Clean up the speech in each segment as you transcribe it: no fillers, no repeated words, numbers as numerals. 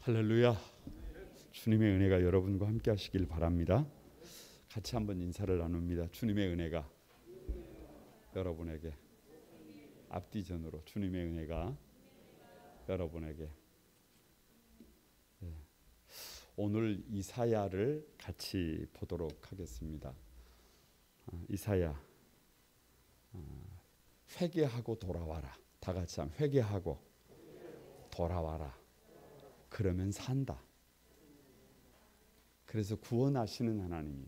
할렐루야. 주님의 은혜가 여러분과 함께 하시길 바랍니다. 같이 한번 인사를 나눕니다. 주님의 은혜가 여러분에게, 앞뒤전으로 주님의 은혜가 여러분에게. 오늘 이사야를 같이 보도록 하겠습니다. 이사야, 회개하고 돌아와라. 다 같이 한번 회개하고 돌아와라. 그러면 산다. 그래서 구원하시는 하나님이.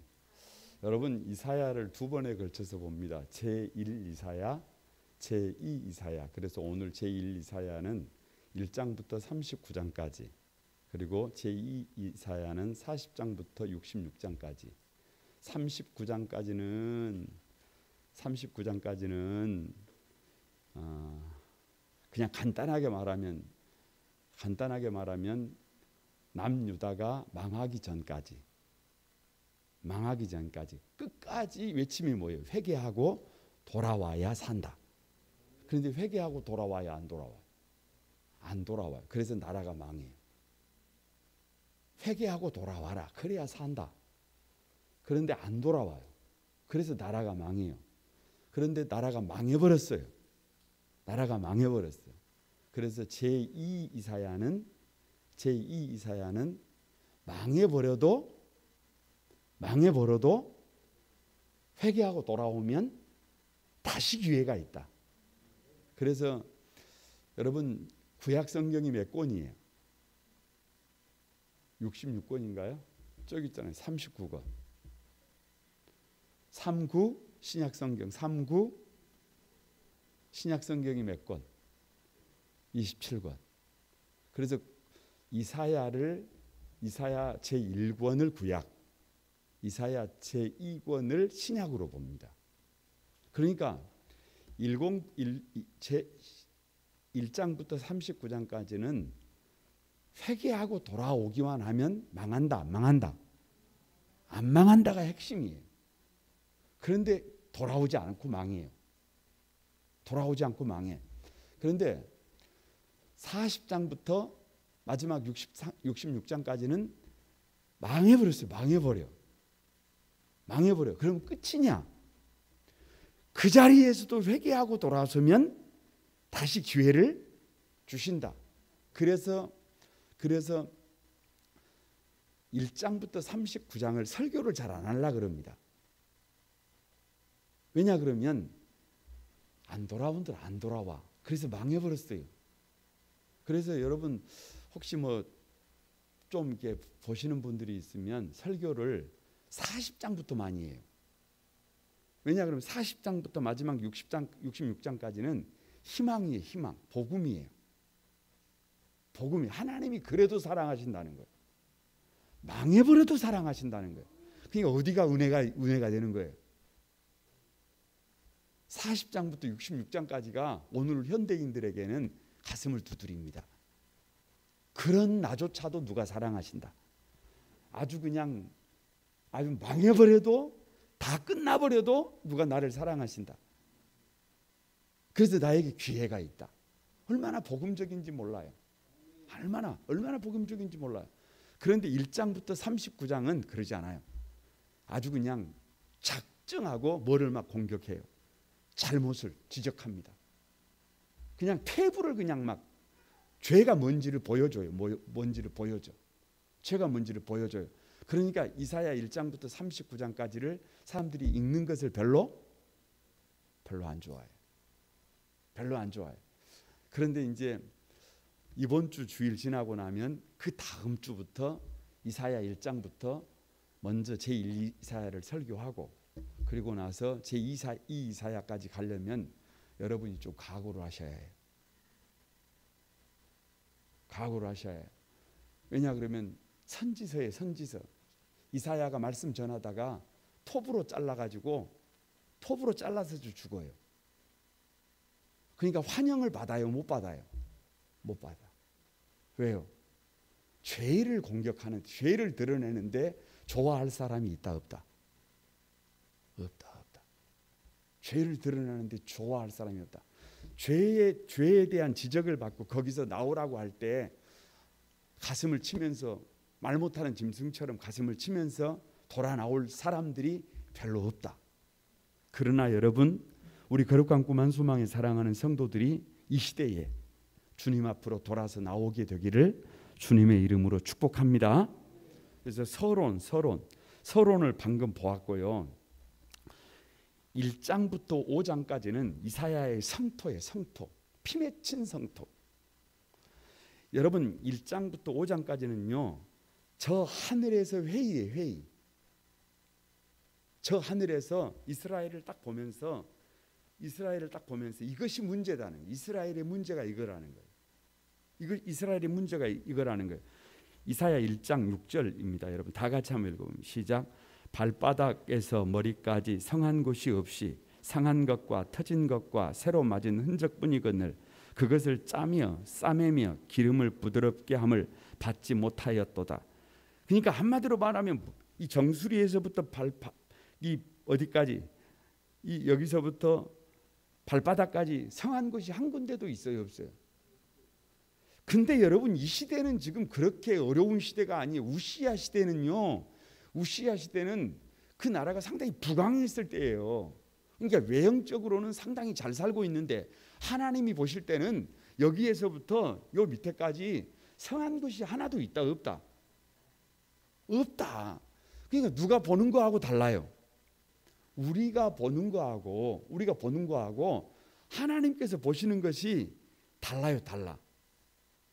여러분, 이사야를 두 번에 걸쳐서 봅니다. 제1 이사야, 제2 이사야. 그래서 오늘 제1 이사야는 1장부터 39장까지, 그리고 제2 이사야는 40장부터 66장까지. 39장까지는 그냥 간단하게 말하면 남유다가 망하기 전까지 끝까지 외침이 뭐예요? 회개하고 돌아와야 산다. 그런데 회개하고 돌아와야 안 돌아와요. 그래서 나라가 망해요. 회개하고 돌아와라. 그래야 산다. 그런데 안 돌아와요. 그래서 나라가 망해요. 그런데 나라가 망해버렸어요. 그래서 제2 이사야는 망해버려도 회개하고 돌아오면 다시 기회가 있다. 그래서 여러분, 구약 성경이 몇 권이에요? 66권인가요? 저기 있잖아요. 39권. 39 신약 성경, 39 신약 성경이 몇 권? 27권. 그래서 이사야 제1권을 구약, 이사야 제2권을 신약으로 봅니다. 그러니까 1장부터 39장까지는 회개하고 돌아오기만 하면 망한다, 안 망한다가 핵심이에요. 그런데 돌아오지 않고 망해. 그런데 40장부터 마지막 66장까지는 망해버려. 그럼 끝이냐? 그 자리에서도 회개하고 돌아서면 다시 기회를 주신다. 그래서 1장부터 39장을 설교를 잘 안 하려고 그럽니다. 왜냐 그러면 안 돌아온들 안 돌아와. 그래서 망해버렸어요. 그래서 여러분 혹시 좀 이렇게 보시는 분들이 있으면 설교를 40장부터 많이 해요. 왜냐 그러면 40장부터 마지막 66장까지는 희망이에요. 복음이에요. 하나님이 그래도 사랑하신다는 거예요. 망해버려도 사랑하신다는 거예요. 그러니까 어디가 은혜가 되는 거예요. 40장부터 66장까지가 오늘 현대인들에게는 가슴을 두드립니다. 그런 나조차도 누가 사랑하신다. 아주 망해버려도, 다 끝나버려도 누가 나를 사랑하신다. 그래서 나에게 기회가 있다. 얼마나 복음적인지 몰라요. 얼마나 복음적인지 몰라요. 그런데 1장부터 39장은 그러지 않아요. 아주 그냥 작정하고 뭐를 막 공격해요. 잘못을 지적합니다. 그냥 태부를 그냥 막 죄가 뭔지를 보여줘요. 죄가 뭔지를 보여줘요. 그러니까 이사야 1장부터 39장까지를 사람들이 읽는 것을 별로 안 좋아해요. 그런데 이제 이번 주 주일 지나고 나면 그 다음 주부터 이사야 1장부터 먼저 제1 이사야를 설교하고, 그리고 나서 제2 이사야까지 가려면 여러분이 좀 각오를 하셔야 해요. 왜냐 그러면 선지서예요. 이사야가 말씀 전하다가 톱으로 잘라서 죽어요. 그러니까 환영을 받아요? 못 받아요? 못 받아. 왜요? 죄를 공격하는, 죄를 드러내는데 좋아할 사람이 있다 없다? 없다. 죄를 드러내는데 좋아할 사람이 없다. 죄에 대한 지적을 받고 거기서 나오라고 할 때 가슴을 치면서 말 못하는 짐승처럼 가슴을 치면서 돌아 나올 사람들이 별로 없다. 그러나 여러분, 우리 거룩한 꿈 한 소망에 사랑하는 성도들이 이 시대에 주님 앞으로 돌아서 나오게 되기를 주님의 이름으로 축복합니다. 그래서 서론을 방금 보았고요. 1장부터 5장까지는 이사야의 성토예요. 성토. 피 맺힌 성토. 여러분 1장부터 5장까지는요. 저 하늘에서 회의예요. 회의. 저 하늘에서 이스라엘을 딱 보면서 이것이 문제다는 거예요. 이스라엘의 문제가 이거라는 거예요. 이스라엘의 문제가 이거라는 거예요. 이사야 1장 6절입니다. 여러분 다 같이 한번 읽어보면 시작. 발바닥에서 머리까지 성한 곳이 없이 상한 것과 터진 것과 새로 맞은 흔적뿐이거늘 그것을 짜며 싸매며 기름을 부드럽게 함을 받지 못하였도다. 그러니까 한마디로 말하면 이 정수리에서부터 이 어디까지 이 여기서부터 발바닥까지 성한 곳이 한 군데도 있어요, 없어요? 근데 여러분 이 시대는 지금 그렇게 어려운 시대가 아니에요. 우시야 시대는요. 우시야 시대는 그 나라가 상당히 부강했을 때예요. 그러니까 외형적으로는 상당히 잘 살고 있는데 하나님이 보실 때는 여기에서부터 요 밑에까지 성한 곳이 하나도 있다 없다? 없다. 그러니까 누가 보는 거하고 달라요. 우리가 보는 거하고 하나님께서 보시는 것이 달라요. 달라.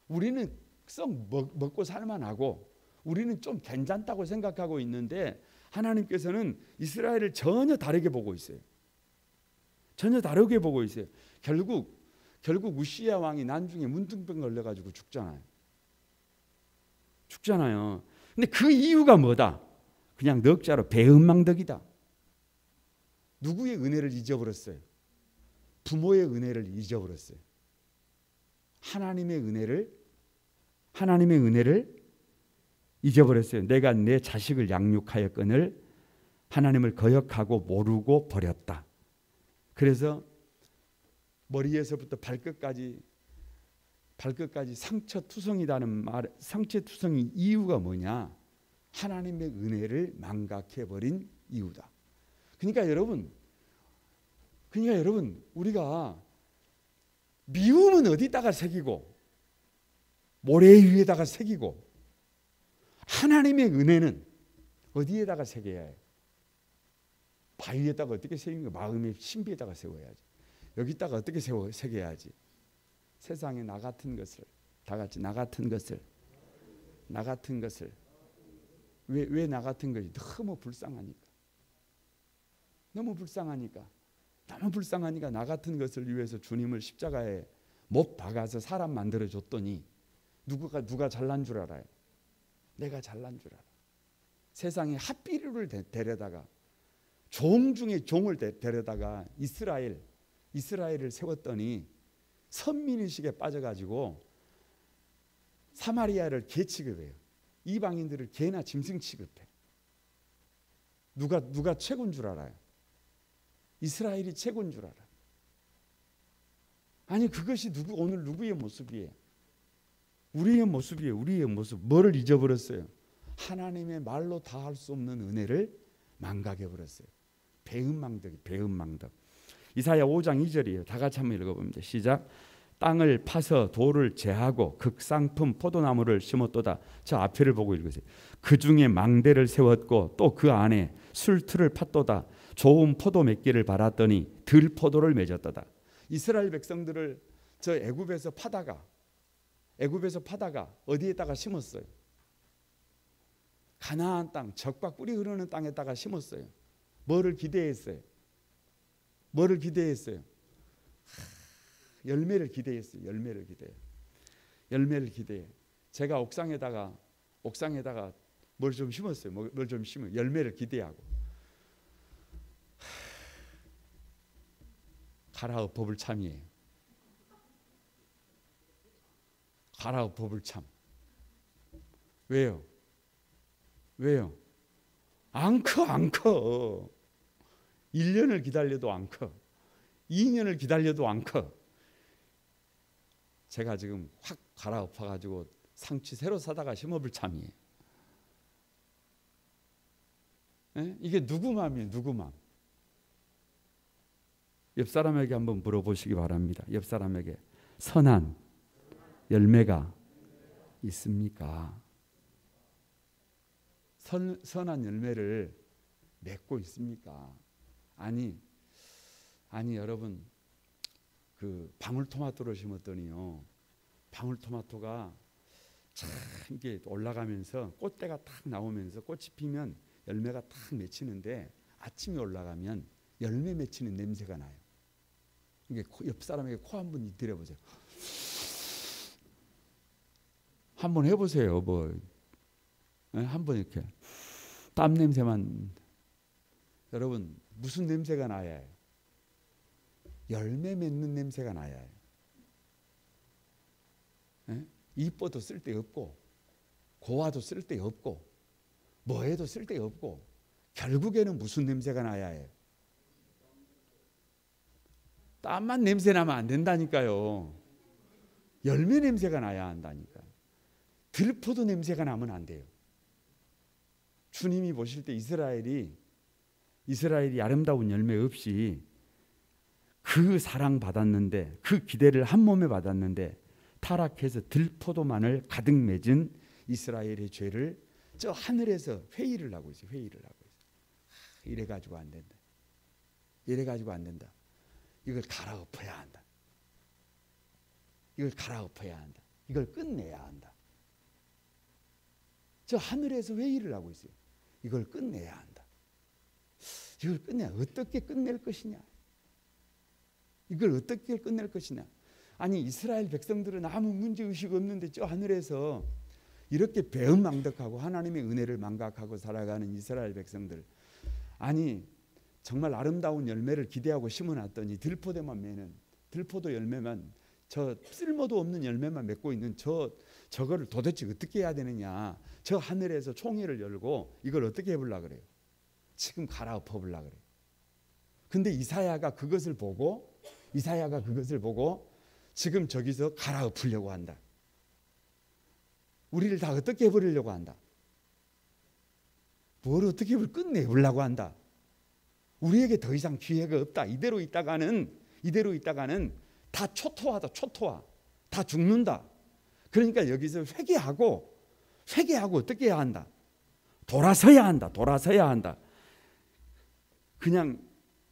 우리는 썩 먹고 살만하고 우리는 좀 괜찮다고 생각하고 있는데 하나님께서는 이스라엘을 전혀 다르게 보고 있어요. 전혀 다르게 보고 있어요. 결국 우시야 왕이 난중에 문둥병 걸려가지고 죽잖아요. 근데 그 이유가 뭐다? 그냥 넉자로 배은망덕이다. 누구의 은혜를 잊어버렸어요? 부모의 은혜를 잊어버렸어요. 하나님의 은혜를 잊어버렸어요. 내가 내 자식을 양육하였거늘 하나님을 거역하고 모르고 버렸다. 그래서 머리에서부터 발끝까지 상처투성이라는 말, 상처투성이 이유가 뭐냐? 하나님의 은혜를 망각해버린 이유다. 그러니까 여러분 우리가 미움은 어디다가 새기고 모래 위에다가 새기고 하나님의 은혜는 어디에다가 새겨야 해요? 바위에다가 어떻게 새기는 거? 마음의 신비에다가 세워야지. 여기다가 어떻게 새겨야지? 세상에 나 같은 것을 다 같이 나 같은 것을 왜 나 같은 것이 너무 불쌍하니까 나 같은 것을 위해서 주님을 십자가에 못 박아서 사람 만들어 줬더니 누가 잘난 줄 알아요? 내가 잘난 줄 알아. 세상에 핫비류를 데려다가 종 중에 종을 데려다가 이스라엘을 세웠더니 선민의식에 빠져가지고 사마리아를 개 취급해요. 이방인들을 개나 짐승 취급해. 누가 최고인 줄 알아요? 이스라엘이 최고인 줄 알아. 아니 그것이 오늘 누구의 모습이에요? 우리의 모습. 뭐를 잊어버렸어요? 하나님의 말로 다 할 수 없는 은혜를 망각해버렸어요. 배은망덕. 이사야 5장 2절이에요. 다 같이 한번 읽어봅니다. 시작. 땅을 파서 돌을 제하고 극상품 포도나무를 심었도다. 저 앞에를 보고 읽으세요. 그 중에 망대를 세웠고 또 그 안에 술틀을 팠도다. 좋은 포도 맺기를 바랐더니 들포도를 맺었도다. 이스라엘 백성들을 저 애굽에서 파다가 어디에다가 심었어요? 가나안 땅, 젖과 꿀이 흐르는 땅에다가 심었어요. 뭐를 기대했어요? 열매를 기대했어요. 열매를 기대해. 제가 옥상에다가 뭘 좀 심었어요. 뭘 좀 심어요. 열매를 기대하고. 가라엎어볼 참이에요. 가라엎어볼 참. 왜요? 안 커. 1년을 기다려도 안 커. 2년을 기다려도 안 커. 제가 지금 확 갈아엎어가지고 상추 새로 사다가 심어볼 참이에요. 예? 이게 누구 마음이에요? 누구 마음? 옆 사람에게 한번 물어보시기 바랍니다. 옆 사람에게 선한 열매가 있습니까? 선한 열매를 맺고 있습니까? 아니 여러분, 그 방울토마토를 심었더니요, 방울토마토가 참 이게 올라가면서 꽃대가 탁 나오면서 꽃이 피면 열매가 탁 맺히는데 아침에 올라가면 열매 맺히는 냄새가 나요. 이게 옆 사람에게 코 한번 들여보세요. 한번 해보세요. 뭐 한번 이렇게 땀 냄새만. 여러분, 무슨 냄새가 나야 해요? 열매 맺는 냄새가 나야 해요. 이뻐도 쓸데없고 고와도 쓸데없고 뭐해도 쓸데없고 결국에는 무슨 냄새가 나야 해요? 땀만 냄새 나면 안 된다니까요. 열매 냄새가 나야 한다니까. 들포도 냄새가 나면 안 돼요. 주님이 보실 때 이스라엘이 아름다운 열매 없이 그 사랑 받았는데, 그 기대를 한 몸에 받았는데 타락해서 들포도만을 가득 맺은 이스라엘의 죄를 저 하늘에서 회의를 하고 있어요. 회의를 하고 있어요. 이래 가지고 안 된다. 이래 가지고 안 된다. 이걸 갈아엎어야 한다. 이걸 갈아엎어야 한다. 이걸 끝내야 한다. 저 하늘에서 회의를 하고 있어요. 이걸 끝내야 한다. 이걸 끝내야, 어떻게 끝낼 것이냐? 이걸 어떻게 끝낼 것이냐? 아니, 이스라엘 백성들은 아무 문제의식 없는데 저 하늘에서 이렇게 배은망덕하고 하나님의 은혜를 망각하고 살아가는 이스라엘 백성들, 아니 정말 아름다운 열매를 기대하고 심어놨더니 들포대만 매는, 들포도 열매만, 저 쓸모도 없는 열매만 맺고 있는 저거를 도대체 어떻게 해야 되느냐? 저 하늘에서 총회를 열고 이걸 어떻게 해보려고 그래요? 지금 갈아엎어보려고 그래요. 근데 이사야가 그것을 보고 지금 저기서 갈아엎으려고 한다. 우리를 다 어떻게 해버리려고 한다. 뭘 어떻게 끝내보려고 한다. 우리에게 더 이상 기회가 없다. 이대로 있다가는 다 초토화다. 초토화. 다 죽는다. 그러니까 여기서 회개하고 어떻게 해야 한다. 돌아서야 한다. 그냥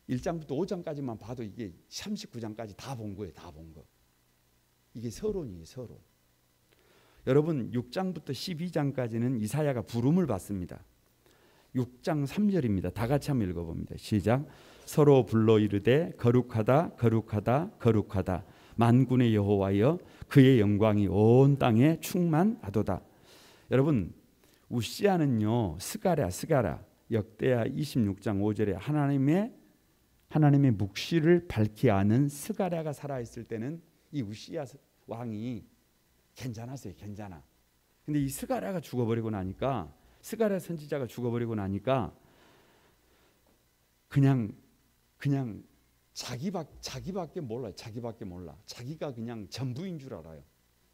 1장부터 5장까지만 봐도 이게 39장까지 다 본 거예요. 다 본 거. 이게 서론이에요. 서론. 여러분, 6장부터 12장까지는 이사야가 부름을 받습니다. 6장 3절입니다. 다 같이 한번 읽어봅니다. 시작. 서로 불러 이르되 거룩하다 거룩하다 거룩하다 만군의 여호와여 그의 영광이 온 땅에 충만하도다. 여러분, 우시아는요, 스가랴 역대하 26장 5절에 하나님의 묵시를 밝히 아는 스가랴가 살아있을 때는 이 우시아 왕이 괜찮았어요. 괜찮아. 근데 이 스가랴가 죽어버리고 나니까, 스가랴 선지자가 죽어버리고 나니까 그냥 자기밖에 몰라요. 자기밖에 몰라. 자기가 그냥 전부인 줄 알아요.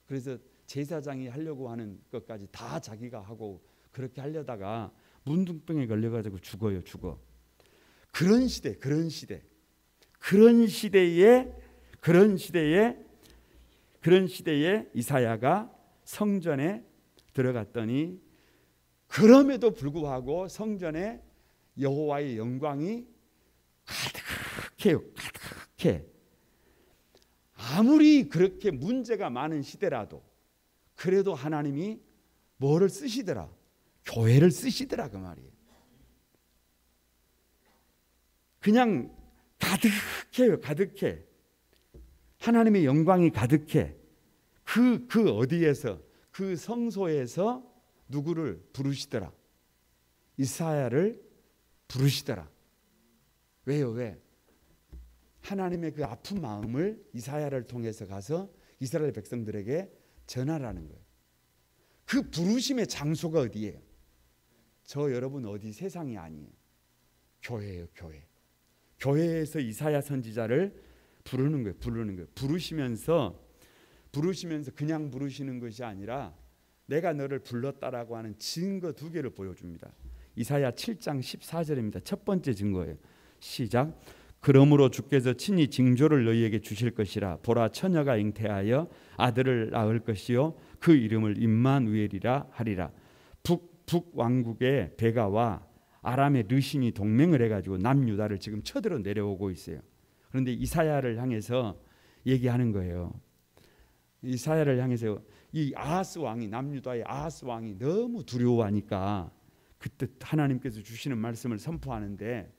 그래서 제사장이 하려고 하는 것까지 다 자기가 하고 그렇게 하려다가 문둥병에 걸려가지고 죽어요. 그런 시대에 이사야가 성전에 들어갔더니 그럼에도 불구하고 성전에 여호와의 영광이 가득해요. 가득해. 아무리 그렇게 문제가 많은 시대라도 그래도 하나님이 뭐를 쓰시더라? 교회를 쓰시더라 그 말이에요. 그냥 가득해요. 가득해. 하나님의 영광이 가득해. 그 어디에서, 그 성소에서 누구를 부르시더라? 이사야를 부르시더라. 왜요? 왜? 하나님의 그 아픈 마음을 이사야를 통해서 가서 이스라엘 백성들에게 전하라는 거예요. 그 부르심의 장소가 어디예요? 저 여러분 어디 세상이 아니에요. 교회예요. 교회. 교회에서 이사야 선지자를 부르는 거예요. 부르시면서 그냥 부르시는 것이 아니라 내가 너를 불렀다라고 하는 증거 두 개를 보여줍니다. 이사야 7장 14절입니다. 첫 번째 증거예요. 시작. 그러므로 주께서 친히 징조를 너희에게 주실 것이라. 보라, 처녀가 잉태하여 아들을 낳을 것이요 그 이름을 임마누엘이라 하리라. 북왕국의 베가와 아람의 르신이 동맹을 해가지고 남유다를 지금 쳐들어 내려오고 있어요. 그런데 이사야를 향해서 얘기하는 거예요. 이사야를 향해서 이 아하스 왕이, 남유다의 아하스 왕이 너무 두려워하니까 그때 하나님께서 주시는 말씀을 선포하는데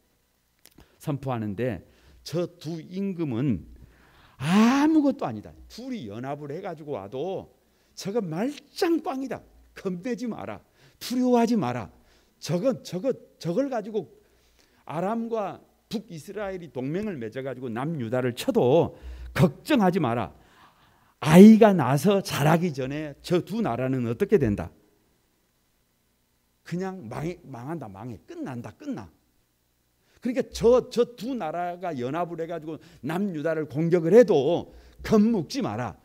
저 두 임금은 아무것도 아니다. 둘이 연합을 해가지고 와도 저거 말짱꽝이다. 겁내지 마라. 두려워하지 마라. 저걸 가지고 아람과 북이스라엘이 동맹을 맺어가지고 남유다를 쳐도 걱정하지 마라. 아이가 나서 자라기 전에 저 두 나라는 어떻게 된다? 그냥 망한다. 망해. 끝나. 그러니까 저 두 나라가 연합을 해가지고 남유다를 공격을 해도 겁먹지 마라.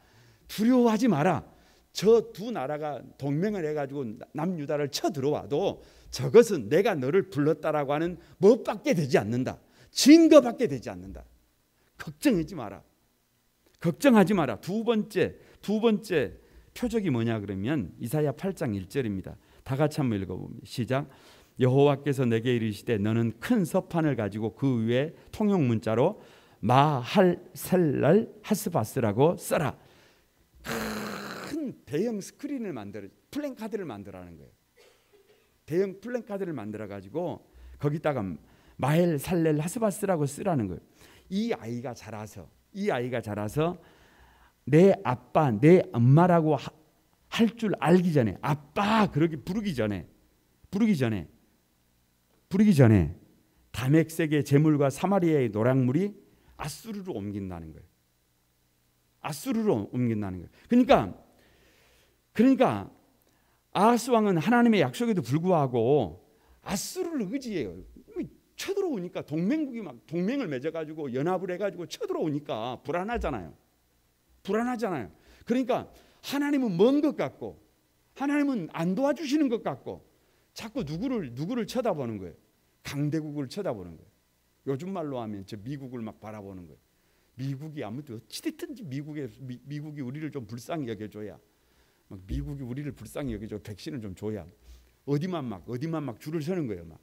두려워하지 마라. 저 두 나라가 동맹을 해가지고 남유다를 쳐들어와도 저것은 내가 너를 불렀다라고 하는 뭐밖에 되지 않는다. 증거밖에 되지 않는다. 걱정하지 마라. 걱정하지 마라. 두 번째 표적이 뭐냐 그러면 이사야 8장 1절입니다. 다 같이 한번 읽어봅니다. 시작. 여호와께서 내게 이르시되 너는 큰 서판을 가지고 그 위에 통용 문자로 마할셀랄 하스바스라고 써라. 큰 대형 스크린을 만들어, 플랜카드를 만들라는 거예요. 대형 플랜카드를 만들어 가지고 거기다가 마헬살렐 하스바스라고 쓰라는 거예요. 이 아이가 자라서 내 아빠, 내 엄마라고 할 줄 알기 전에, 아빠 그렇게 부르기 전에 다멕색의 재물과 사마리아의 노랑물이 아수르로 옮긴다는 거예요. 아수르로 옮긴다는 거예요. 그러니까 아하스 왕은 하나님의 약속에도 불구하고 아수르를 의지해요. 쳐들어오니까 동맹국이 막 동맹을 맺어가지고 연합을 해가지고 쳐들어오니까 불안하잖아요. 그러니까 하나님은 먼 것 같고 하나님은 안 도와주시는 것 같고 자꾸 누구를 쳐다보는 거예요. 강대국을 쳐다보는 거예요. 요즘 말로 하면 저 미국을 막 바라보는 거예요. 미국이 아무튼 어찌됐든지 미국이 우리를 좀 불쌍히 여겨줘야, 막 미국이 우리를 불쌍히 여겨줘 백신을 좀 줘야 어디만 막 줄을 서는 거예요. 막.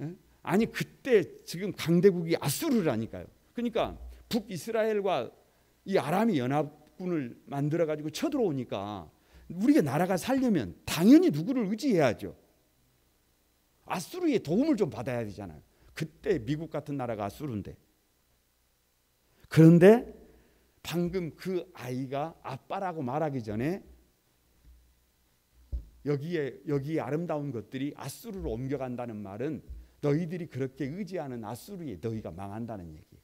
에? 아니 그때 지금 강대국이 아수르라니까요. 그러니까 북이스라엘과 이 아람이 연합군을 만들어 가지고 쳐들어오니까 우리가 나라가 살려면 당연히 누구를 의지해야죠. 아수르의 도움을 좀 받아야 되잖아요. 그때 미국 같은 나라가 아수르인데. 그런데 방금 그 아이가 아빠라고 말하기 전에 여기에 아름다운 것들이 아수르로 옮겨간다는 말은 너희들이 그렇게 의지하는 아수르에 너희가 망한다는 얘기예요.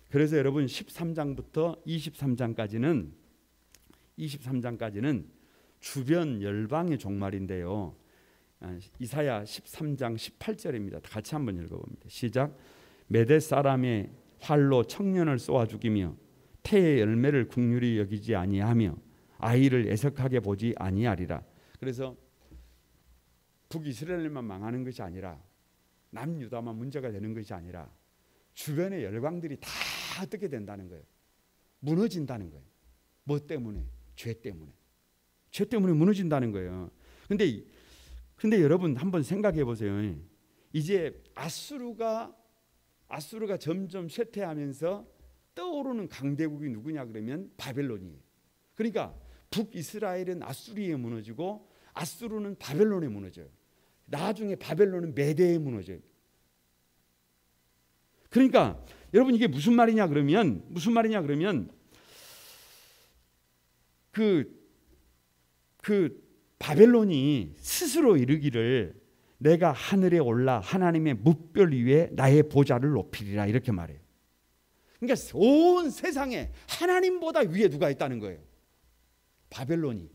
그래서 여러분 13장부터 23장까지는 주변 열방의 종말인데요. 이사야 13장 18절입니다. 같이 한번 읽어봅니다. 시작. 메대 사람의 활로 청년을 쏘아 죽이며 태의 열매를 긍휼히 여기지 아니하며 아이를 애석하게 보지 아니하리라. 그래서 북이스라엘만 망하는 것이 아니라 남유다만 문제가 되는 것이 아니라 주변의 열방들이 다 어떻게 된다는 거예요. 무너진다는 거예요. 뭐 때문에? 죄 때문에 무너진다는 거예요. 근데 여러분 한번 생각해 보세요. 이제 아수르가 점점 쇠퇴하면서 떠오르는 강대국이 누구냐 그러면 바벨론이에요. 그러니까 북이스라엘은 아수리에 무너지고 아수르는 바벨론에 무너져요. 나중에 바벨론은 메대에 무너져요. 그러니까 여러분 이게 무슨 말이냐 그러면 그 바벨론이 스스로 이르기를 내가 하늘에 올라 하나님의 뭇별 위에 나의 보좌를 높이리라 이렇게 말해요. 그러니까 온 세상에 하나님보다 위에 누가 있다는 거예요. 바벨론이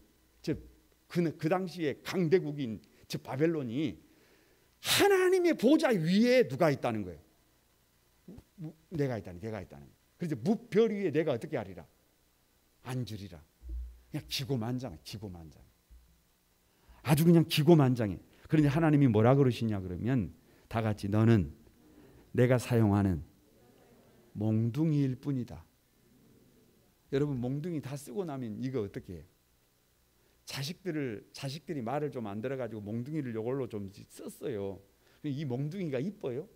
그 당시에 강대국인 즉 바벨론이 하나님의 보좌 위에 누가 있다는 거예요. 내가 있다는 그래서 무별 위에 내가 어떻게 하리라? 앉으리라. 그냥 기고만장해. 아주 그냥 기고만장해. 그러니 하나님이 뭐라 그러시냐 그러면 다 같이 너는 내가 사용하는 몽둥이일 뿐이다. 여러분 몽둥이 다 쓰고 나면 이거 어떻게 해요? 자식들이 말을 좀 안 들어가지고 몽둥이를 이걸로 좀 썼어요. 이 몽둥이가 이뻐요?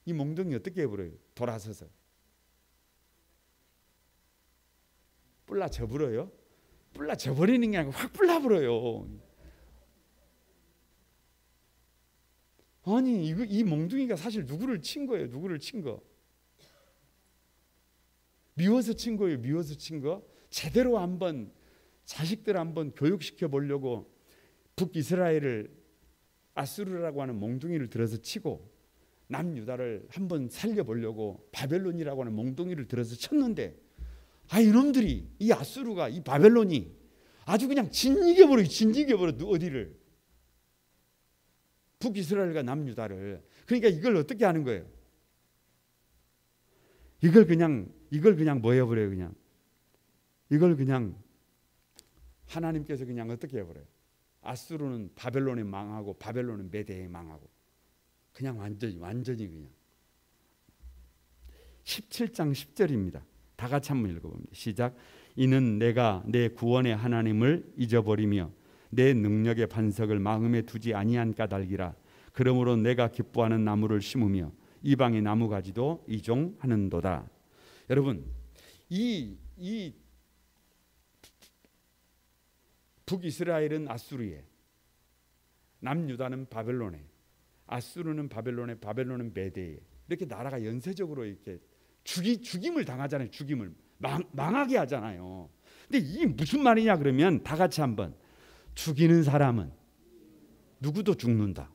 이 몽둥이 어떻게 해버려요? 돌아서서 뿔라져버려요? 뿔라져버리는 게 아니고 확 뿔라버려요. 아니 이 몽둥이가 사실 누구를 친 거예요? 누구를 친 거? 미워서 친 거예요. 미워서 친 거. 제대로 한번 자식들 한번 교육시켜 보려고 북이스라엘을 아수르라고 하는 몽둥이를 들어서 치고 남유다를 한번 살려보려고 바벨론이라고 하는 몽둥이를 들어서 쳤는데 이놈들이 이 아수르가 이 바벨론이 아주 그냥 진이겨버려 어디를 북이스라엘과 남유다를. 그러니까 이걸 어떻게 하는 거예요? 이걸 그냥 뭐 해버려요? 그냥 이걸 그냥 하나님께서 그냥 어떻게 해버려요? 아수르는 바벨론에 망하고 바벨론은 메대에 망하고 그냥 완전히 그냥. 17장 10절입니다. 다 같이 한번 읽어봅니다. 시작. 이는 내가 내 구원의 하나님을 잊어버리며 내 능력의 반석을 마음에 두지 아니한 까닭이라. 그러므로 내가 기뻐하는 나무를 심으며 이방의 나무가지도 이종하는도다. 여러분 이 북이스라엘은 아수르에, 남유다는 바벨론에, 아수르는 바벨론에, 바벨론은 메대에, 이렇게 나라가 연쇄적으로 이렇게 죽임을 당하잖아요. 죽임을 망하게 하잖아요. 근데 이게 무슨 말이냐 그러면 다 같이 한번 죽이는 사람은 누구도 죽는다.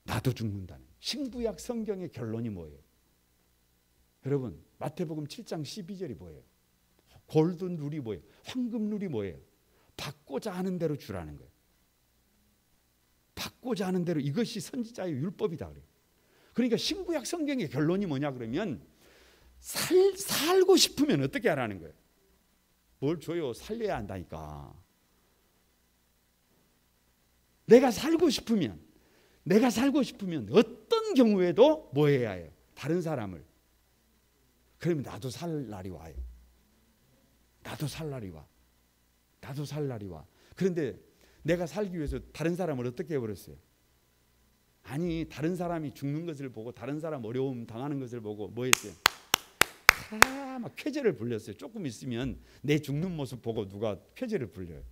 나도 죽는다는 신구약 성경의 결론이 뭐예요? 여러분 마태복음 7장 12절이 뭐예요? 골든 룰이 뭐예요? 황금 룰이 뭐예요? 받고자 하는 대로 주라는 거예요. 받고자 하는 대로. 이것이 선지자의 율법이다 그래요. 그러니까 신구약 성경의 결론이 뭐냐 그러면 살고 싶으면 어떻게 하라는 거예요? 뭘 줘요? 살려야 한다니까. 내가 살고 싶으면 어떤 경우에도 뭐 해야 해요? 다른 사람을. 그러면 나도 살 날이 와요. 나도 살 날이 와. 그런데 내가 살기 위해서 다른 사람을 어떻게 해버렸어요? 아니 다른 사람이 죽는 것을 보고 다른 사람 어려움 당하는 것을 보고 뭐 했어요? 막 쾌재를 불렸어요. 조금 있으면 내 죽는 모습 보고 누가 쾌재를 불려요.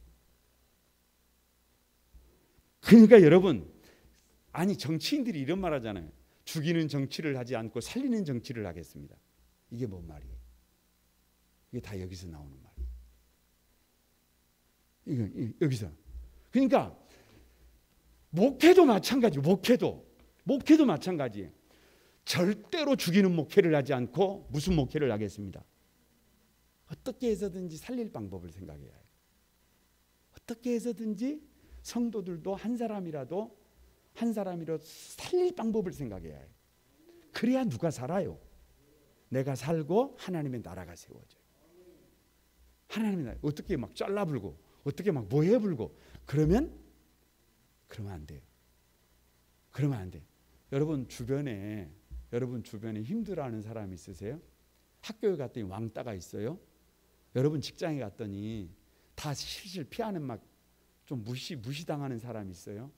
그러니까 여러분 아니 정치인들이 이런 말 하잖아요. 죽이는 정치를 하지 않고 살리는 정치를 하겠습니다. 이게 뭔 말이에요? 이게 다 여기서 나오는 말이에요. 이거 여기서. 그러니까 목회도 마찬가지예요. 목회도 마찬가지예요. 절대로 죽이는 목회를 하지 않고 무슨 목회를 하겠습니다. 어떻게 해서든지 살릴 방법을 생각해야 해요. 어떻게 해서든지 성도들도 한 사람이라도 살릴 방법을 생각해야 해요. 그래야 누가 살아요? 내가 살고 하나님의 나라가 세워져요. 하나님의 나라 어떻게 막 잘라불고 어떻게 막 뭐해불고 그러면 안 돼요. 그러면 안 돼요. 여러분 주변에 힘들어하는 사람 있으세요? 학교에 갔더니 왕따가 있어요. 여러분 직장에 갔더니 다 실실 피하는 막 좀 무시당하는 사람 있어요.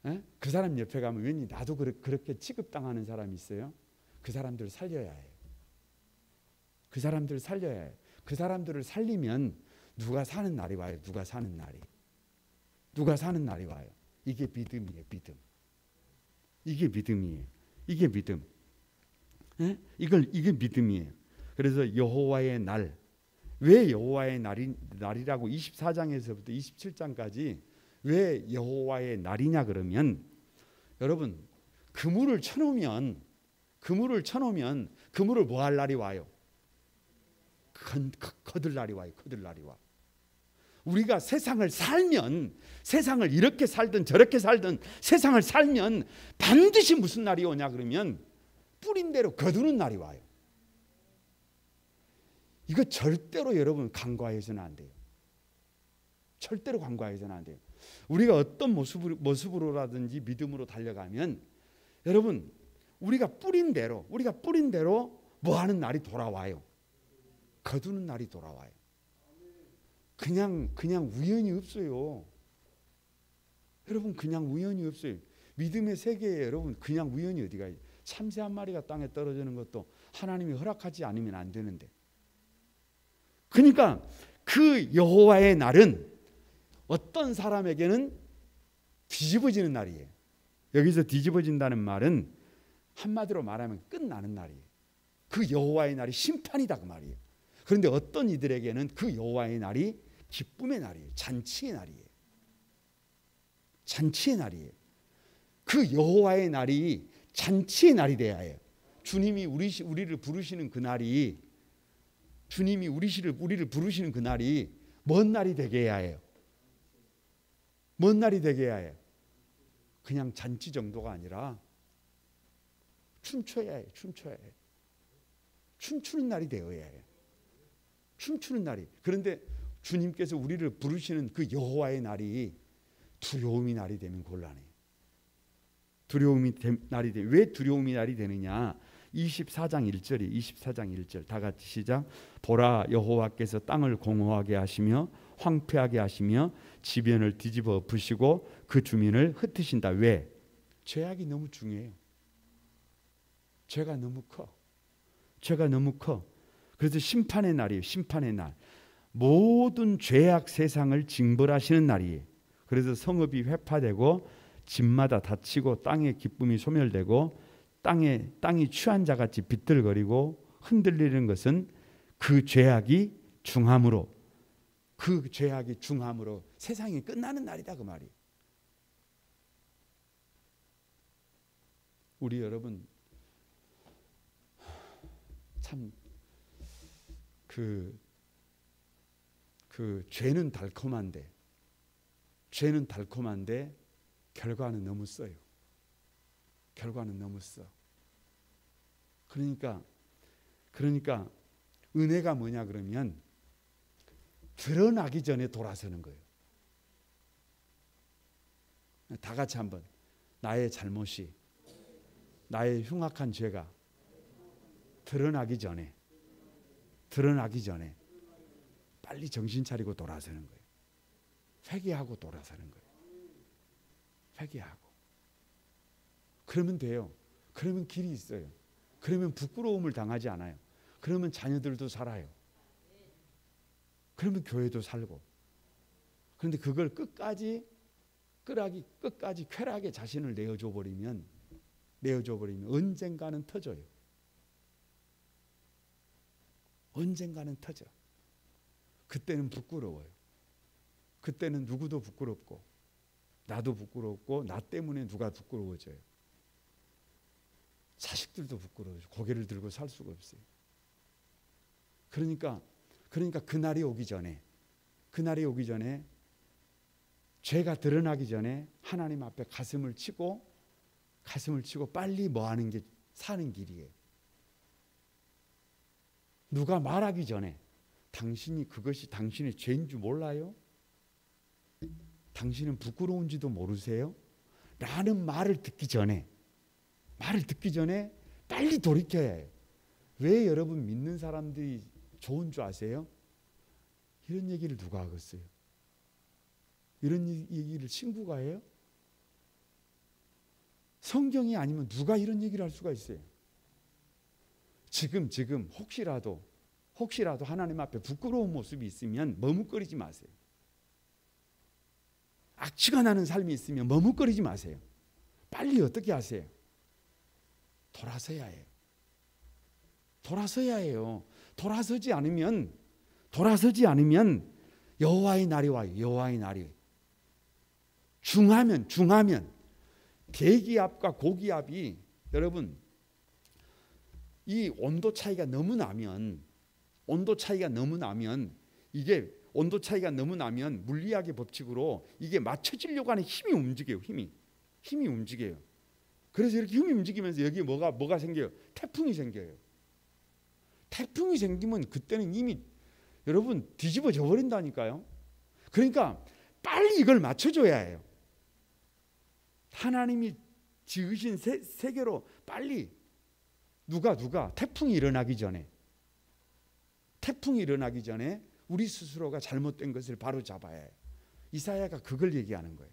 에? 그 사람 옆에 가면 왠지 나도 그렇게 취급당하는 사람이 있어요. 그 사람들을 살려야 해요. 그 사람들을 살리면 누가 사는 날이 와요. 누가 사는 날이 와요. 이게 믿음이에요. 이게 믿음이에요. 이게 믿음. 에? 이게 믿음이에요. 그래서 여호와의 날. 왜 여호와의 날이라고 24장에서부터 27장까지 왜 여호와의 날이냐 그러면 여러분 그물을 쳐놓으면 그물을 뭐 할 날이 와요? 거들 날이 와요. 우리가 세상을 살면, 세상을 이렇게 살든 저렇게 살든 세상을 살면 반드시 무슨 날이 오냐 그러면 뿌린 대로 거두는 날이 와요. 이거 절대로 여러분 간과해서는 안 돼요. 절대로 간과해서는 안 돼요. 우리가 어떤 모습으로라든지 믿음으로 달려가면 여러분 우리가 뿌린 대로 뭐 하는 날이 돌아와요. 거두는 날이 돌아와요. 그냥 우연이 없어요. 여러분 그냥 우연이 없어요. 믿음의 세계에 여러분 그냥 우연이 어디가 있어요. 참새 한 마리가 땅에 떨어지는 것도 하나님이 허락하지 않으면 안 되는데. 그러니까 그 여호와의 날은 어떤 사람에게는 뒤집어지는 날이에요. 여기서 뒤집어진다는 말은 한마디로 말하면 끝나는 날이에요. 그 여호와의 날이 심판이다 그 말이에요. 그런데 어떤 이들에게는 그 여호와의 날이 기쁨의 날이에요. 잔치의 날이에요. 잔치의 날이에요. 그 여호와의 날이 잔치의 날이 돼야 해요. 주님이 우리를 부르시는 그 날이, 주님이 우리를 부르시는 그 날이 뭔 날이 되게 해야 해요. 뭔 날이 되게 해야 해요. 그냥 잔치 정도가 아니라 춤춰야 해요. 춤춰야 해요. 춤추는 날이 되어야 해요. 춤추는 날이. 그런데 주님께서 우리를 부르시는 그 여호와의 날이 두려움이 날이 되면 곤란해요. 두려움이 날이 돼. 왜 두려움이 날이 되느냐? 24장 1절 다 같이 시작. 보라 여호와께서 땅을 공허하게 하시며 황폐하게 하시며 지변을 뒤집어 엎으시고 그 주민을 흩으신다. 왜? 죄악이 너무 중요해요. 죄가 너무 커. 죄가 너무 커. 그래서 심판의 날이에요. 심판의 날. 모든 죄악 세상을 징벌하시는 날이에요. 그래서 성읍이 회파되고 집마다 닫히고 땅의 기쁨이 소멸되고 땅이 취한 자같이 비틀거리고 흔들리는 것은 그 죄악이 중함으로, 그 죄악이 중함으로 세상이 끝나는 날이다 그 말이에요. 우리 여러분 참 그 죄는 달콤한데 결과는 너무 써요. 결과는 너무 써. 그러니까 은혜가 뭐냐 그러면 드러나기 전에 돌아서는 거예요. 다 같이 한번 나의 잘못이, 나의 흉악한 죄가 드러나기 전에 빨리 정신 차리고 돌아서는 거예요. 회개하고 돌아서는 거예요. 회개하고. 그러면 돼요. 그러면 길이 있어요. 그러면 부끄러움을 당하지 않아요. 그러면 자녀들도 살아요. 그러면 교회도 살고. 그런데 그걸 끝까지 쾌락에 자신을 내어줘 버리면 언젠가는 터져요. 언젠가는 터져. 그때는 부끄러워요. 그때는 누구도 부끄럽고 나도 부끄럽고 나 때문에 누가 부끄러워져요. 자식들도 부끄러워져. 고개를 들고 살 수가 없어요. 그러니까 그날이 오기 전에 죄가 드러나기 전에 하나님 앞에 가슴을 치고 빨리 뭐 하는 게 사는 길이에요. 누가 말하기 전에 당신이 그것이 당신의 죄인 줄 몰라요? 당신은 부끄러운지도 모르세요? 라는 말을 듣기 전에 빨리 돌이켜야 해요. 왜 여러분 믿는 사람들이 좋은 줄 아세요? 이런 얘기를 누가 하겠어요? 이런 얘기를 친구가 해요? 성경이 아니면 누가 이런 얘기를 할 수가 있어요? 지금 혹시라도 하나님 앞에 부끄러운 모습이 있으면 머뭇거리지 마세요. 악취가 나는 삶이 있으면 머뭇거리지 마세요. 빨리 어떻게 하세요? 돌아서야 해요. 돌아서지 않으면 여호와의 날이 와요. 여호와의 날이. 중하면 대기압과 고기압이 여러분 이 온도 차이가 너무 나면 이게 온도 차이가 너무 나면 물리학의 법칙으로 이게 맞춰지려고 하는 힘이 움직여요. 힘이 움직여요. 그래서 이렇게 힘이 움직이면서 여기에 뭐가 생겨요? 태풍이 생겨요. 태풍이 생기면 그때는 이미 여러분 뒤집어져 버린다니까요. 그러니까 빨리 이걸 맞춰줘야 해요. 하나님이 지으신 세계로 빨리 누가 태풍이 일어나기 전에 우리 스스로가 잘못된 것을 바로 잡아야 해요. 이사야가 그걸 얘기하는 거예요.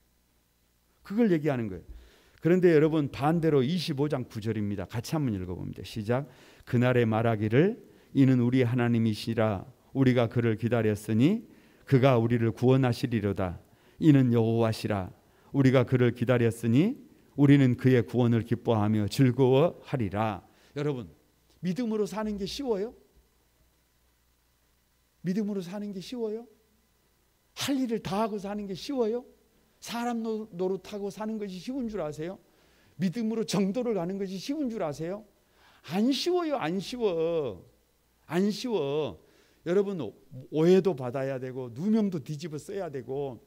그런데 여러분 반대로 25장 9절입니다. 같이 한번 읽어봅니다. 시작. 그날에 말하기를 이는 우리 하나님이시라 우리가 그를 기다렸으니 그가 우리를 구원하시리로다. 이는 여호와시라 우리가 그를 기다렸으니 우리는 그의 구원을 기뻐하며 즐거워하리라. 여러분 믿음으로 사는 게 쉬워요? 믿음으로 사는 게 쉬워요? 할 일을 다 하고 사는 게 쉬워요? 사람 노릇하고 사는 것이 쉬운 줄 아세요? 믿음으로 정도를 가는 것이 쉬운 줄 아세요? 안 쉬워요. 안 쉬워. 여러분 오해도 받아야 되고 누명도 뒤집어 써야 되고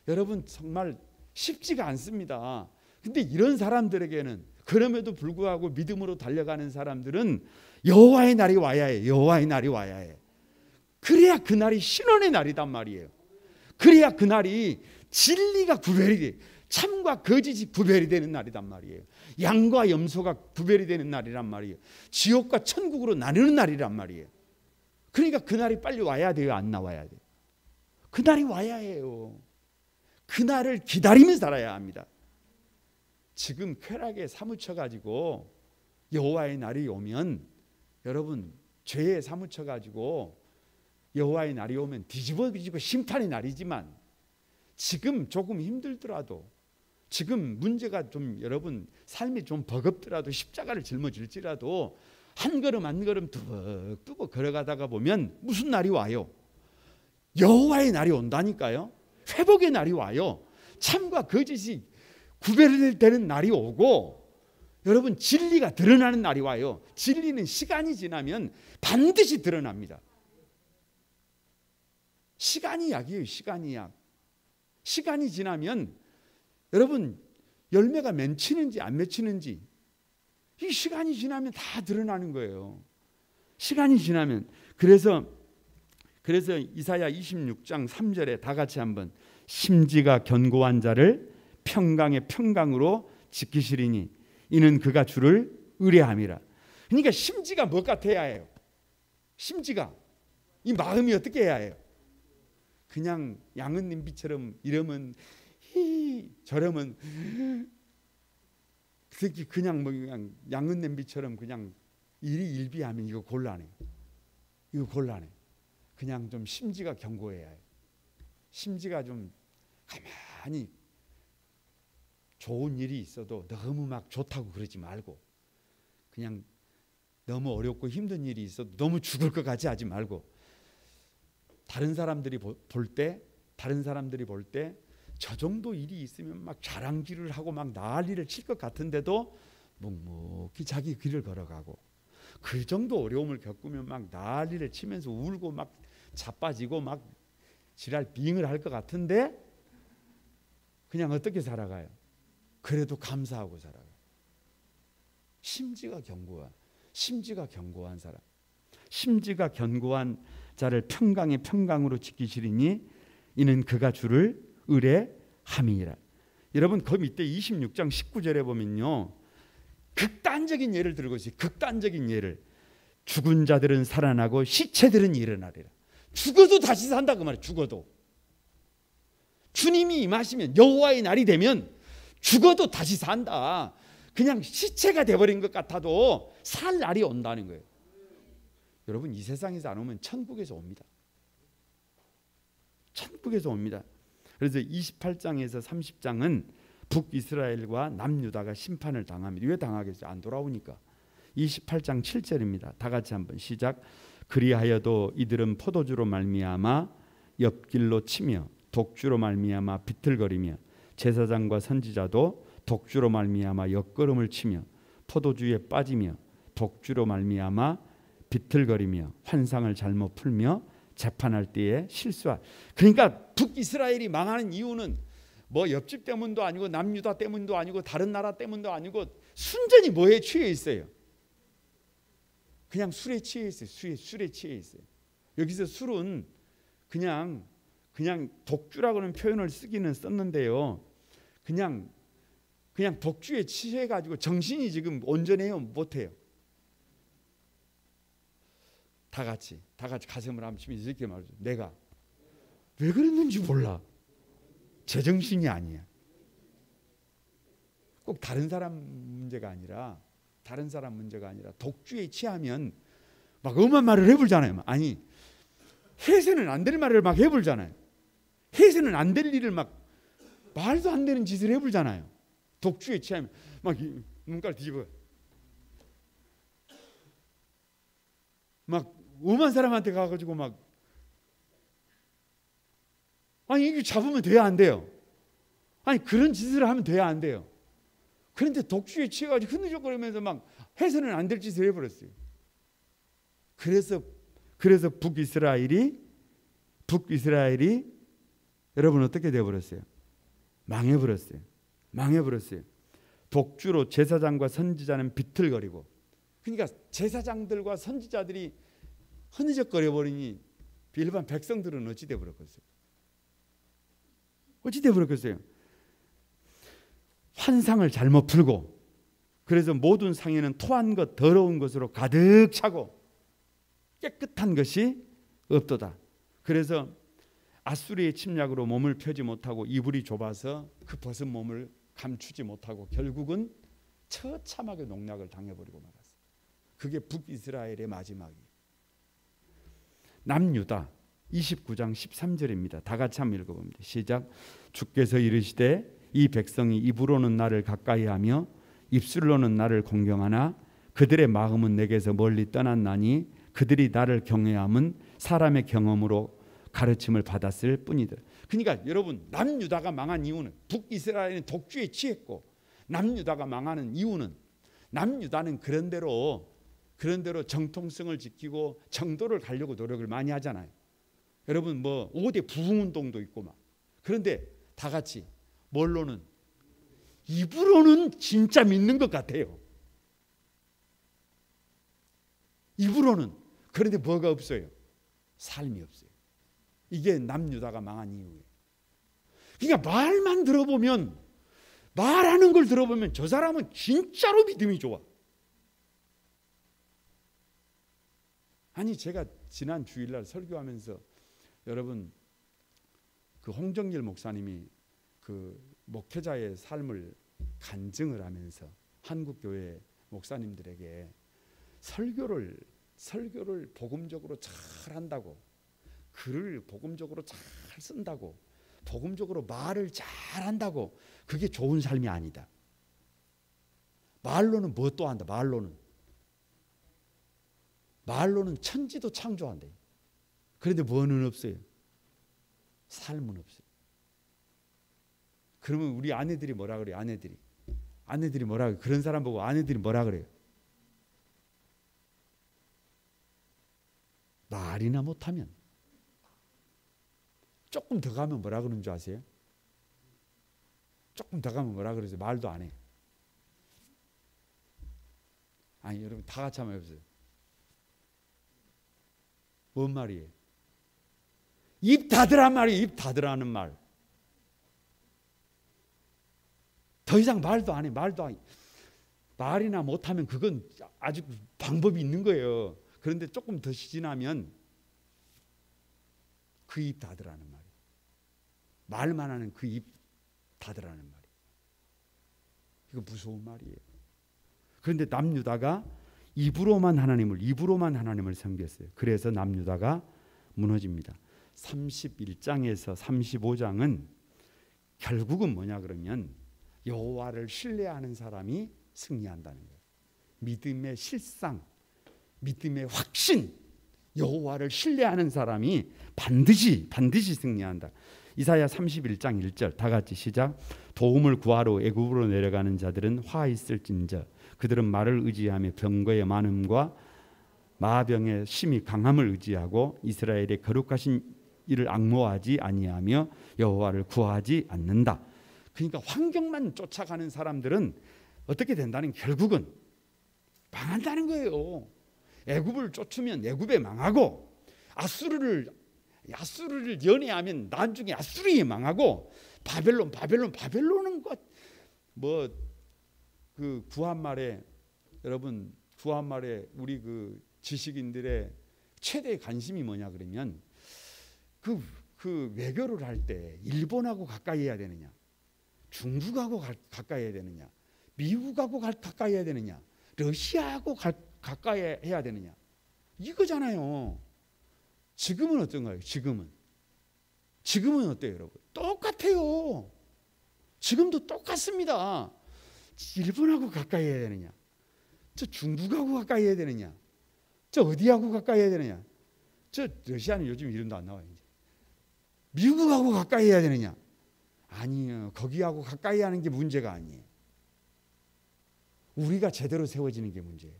여러분 정말 쉽지가 않습니다. 근데 이런 사람들에게는 그럼에도 불구하고 믿음으로 달려가는 사람들은 여호와의 날이 와야 해. 그래야 그날이 신원의 날이단 말이에요. 그래야 그날이 진리가 구별이 돼. 참과 거짓이 구별이 되는 날이란 말이에요. 양과 염소가 구별이 되는 날이란 말이에요. 지옥과 천국으로 나누는 날이란 말이에요. 그러니까 그날이 빨리 와야 돼요? 안 나와야 돼요? 그날이 와야 해요. 그날을 기다리며 살아야 합니다. 지금 쾌락에 사무쳐가지고 여호와의 날이 오면 여러분 죄에 사무쳐가지고 여호와의 날이 오면 뒤집어지고 심판의 날이지만 지금 조금 힘들더라도 지금 문제가 좀 여러분 삶이 좀 버겁더라도 십자가를 짊어질지라도 한 걸음 한 걸음 뚜벅뚜벅 걸어가다가 보면 무슨 날이 와요? 여호와의 날이 온다니까요. 회복의 날이 와요. 참과 거짓이 구별되는 날이 오고 여러분 진리가 드러나는 날이 와요. 진리는 시간이 지나면 반드시 드러납니다. 시간이 약이에요. 시간이 약. 시간이 지나면 여러분 열매가 맺히는지 안 맺히는지 이 시간이 지나면 다 드러나는 거예요. 시간이 지나면 그래서 이사야 26장 3절에 다 같이 한번 심지가 견고한 자를 평강의 평강으로 지키시리니 이는 그가 주를 의뢰함이라. 그러니까 심지가 뭐 같아야 해요? 심지가 이 마음이 어떻게 해야 해요? 그냥 양은 냄비처럼 이러면 저러면 특히 그냥 뭐 그냥 양은 냄비처럼 그냥 일비하면 이거 곤란해. 그냥 좀 심지가 견고해야 해요. 심지가 좀 가만히 좋은 일이 있어도 너무 막 좋다고 그러지 말고 그냥 너무 어렵고 힘든 일이 있어도 너무 죽을 것 같이 하지 말고 다른 사람들이 볼 때 저 정도 일이 있으면 막 자랑질을 하고 막 난리를 칠 것 같은데도 묵묵히 자기 길을 걸어가고 그 정도 어려움을 겪으면 막 난리를 치면서 울고 막 자빠지고 막 지랄 빙을 할 것 같은데 그냥 어떻게 살아가요? 그래도 감사하고 살아가요. 심지가 견고한 사람, 심지가 견고한 자를 평강의 평강으로 지키시리니 이는 그가 주를 의뢰함이니라. 여러분 그 밑에 26장 19절에 보면요 극단적인 예를 들고 있어요. 극단적인 예를 죽은 자들은 살아나고 시체들은 일어나리라. 죽어도 다시 산다 그 말이에요. 죽어도 주님이 임하시면 여호와의 날이 되면 죽어도 다시 산다. 그냥 시체가 돼버린 것 같아도 살 날이 온다는 거예요. 여러분 이 세상에서 안 오면 천국에서 옵니다. 천국에서 옵니다. 그래서 28장에서 30장은 북이스라엘과 남유다가 심판을 당합니다. 왜 당하겠어요? 안 돌아오니까. 28장 7절입니다. 다 같이 한번 시작. 그리하여도 이들은 포도주로 말미암아 옆길로 치며 독주로 말미암아 비틀거리며 제사장과 선지자도 독주로 말미암아 옆걸음을 치며 포도주에 빠지며 독주로 말미암아 비틀거리며 환상을 잘못 풀며 재판할 때에 실수할. 그러니까 북이스라엘이 망하는 이유는 뭐 옆집 때문도 아니고 남유다 때문도 아니고 다른 나라 때문도 아니고 순전히 뭐에 취해 있어요? 그냥 술에 취해 있어요. 술에 취해 있어요. 여기서 술은 그냥 독주라고는 표현을 쓰기는 썼는데요. 그냥 독주에 취해 가지고 정신이 지금 온전해요, 못해요? 다 같이 가슴을 한번 치면서 이렇게 말하죠. 내가 왜 그랬는지 몰라. 제정신이 아니야. 꼭 다른 사람 문제가 아니라 독주에 취하면 막 엄한 말을 해불잖아요. 아니, 해서는 안 될 말을 막 해불잖아요. 해서는 안 될 일을 막 말도 안 되는 짓을 해불잖아요. 독주에 취하면 막 눈깔 뒤집어. 막 엄한 사람한테 가가지고 막 아니 이게 잡으면 돼야 안 돼요? 아니 그런 짓을 하면 돼야 안 돼요? 그런데 독주에 취해가지고 흐느적거리면서 막 해서는 안 될 짓을 해버렸어요. 그래서 북이스라엘이 여러분 어떻게 되어버렸어요? 망해버렸어요. 독주로 제사장과 선지자는 비틀거리고, 그러니까 제사장들과 선지자들이 흐느적거려 버리니 일반 백성들은 어찌 되어버렸겠어요? 환상을 잘못 풀고, 그래서 모든 상에는 토한 것 더러운 것으로 가득 차고 깨끗한 것이 없도다. 그래서 아수리의 침략으로 몸을 펴지 못하고 이불이 좁아서 그 벗은 몸을 감추지 못하고 결국은 처참하게 농락을 당해버리고 말았어요. 그게 북이스라엘의 마지막이에요. 남유다 29장 13절입니다. 다 같이 한번 읽어봅니다. 시작. 주께서 이르시되 이 백성이 입으로는 나를 가까이하며 입술로는 나를 공경하나 그들의 마음은 내게서 멀리 떠났나니 그들이 나를 경외함은 사람의 경험으로 가르침을 받았을 뿐이다. 그러니까 여러분, 남유다가 망한 이유는, 북이스라엘은 독주에 취했고 남유다가 망하는 이유는, 남유다는 그런대로 정통성을 지키고 정도를 가려고 노력을 많이 하잖아요. 여러분 뭐 5대 부흥운동도 있고 막. 그런데 다 같이 뭘로는, 입으로는 진짜 믿는 것 같아요. 입으로는. 그런데 뭐가 없어요? 삶이 없어요. 이게 남유다가 망한 이유예요. 그러니까 말하는 걸 들어보면 저 사람은 진짜로 믿음이 좋아. 아니 제가 지난 주일날 설교하면서 여러분 그 홍정길 목사님이 그 목회자의 삶을 간증을 하면서 한국 교회 목사님들에게 설교를 복음적으로 잘 한다고, 글을 복음적으로 잘 쓴다고, 복음적으로 말을 잘 한다고 그게 좋은 삶이 아니다. 말로는 뭣도 한다. 말로는 천지도 창조한대. 그런데 뭐는 없어요? 삶은 없어요. 그러면 우리 아내들이 뭐라 그래요? 아내들이 뭐라 그래요? 그런 사람 보고 아내들이 뭐라 그래요? 말이나 못하면. 조금 더 가면 뭐라 그러는 줄 아세요? 조금 더 가면 뭐라 그러세요? 말도 안 해. 아니 여러분 다 같이 한번 해보세요. 뭔 말이에요? 입 닫으란 말이에요. 입 닫으라는 말. 더 이상 말도 안 해. 말이나 못하면 그건 아주 방법이 있는 거예요. 그런데 조금 더 지나면 그 입 닫으라는 말이에요. 말만 하는 그 입 닫으라는 말이에요. 이거 무서운 말이에요. 그런데 남유다가 입으로만 하나님을 섬겼어요. 그래서 남유다가 무너집니다. 31장에서 35장은 결국은 뭐냐 그러면 여호와를 신뢰하는 사람이 승리한다는 거예요. 믿음의 실상, 믿음의 확신, 여호와를 신뢰하는 사람이 반드시 승리한다. 이사야 31장 1절 다 같이 시작. 도움을 구하러 애굽으로 내려가는 자들은 화 있을진저 그들은 말을 의지하며 병거의 많음과 마병의 심히 강함을 의지하고 이스라엘의 거룩하신 이를 앙모하지 아니하며 여호와를 구하지 않는다. 그러니까 환경만 쫓아가는 사람들은 어떻게 된다는, 결국은 망한다는 거예요. 애굽을 쫓으면 애굽에 망하고, 아수르를 연애하면 나중에 아수르에 망하고, 바벨론은 그 구한말에, 여러분 구한말에 우리 그 지식인들의 최대 관심이 뭐냐 그러면 그 외교를 할 때 일본하고 가까이 해야 되느냐, 중국하고 가까이 해야 되느냐, 미국하고 가까이 해야 되느냐, 러시아하고 가까이 해야 되느냐, 이거잖아요. 지금은 어떤가요? 지금은 어때요, 여러분? 똑같아요. 지금도 똑같습니다. 일본하고 가까이 해야 되느냐, 저 중국하고 가까이 해야 되느냐, 저 어디하고 가까이 해야 되느냐, 저 러시아는 요즘 이름도 안 나와요. 이제 미국하고 가까이 해야 되느냐, 아니에요. 거기하고 가까이 하는 게 문제가 아니에요. 우리가 제대로 세워지는 게 문제예요.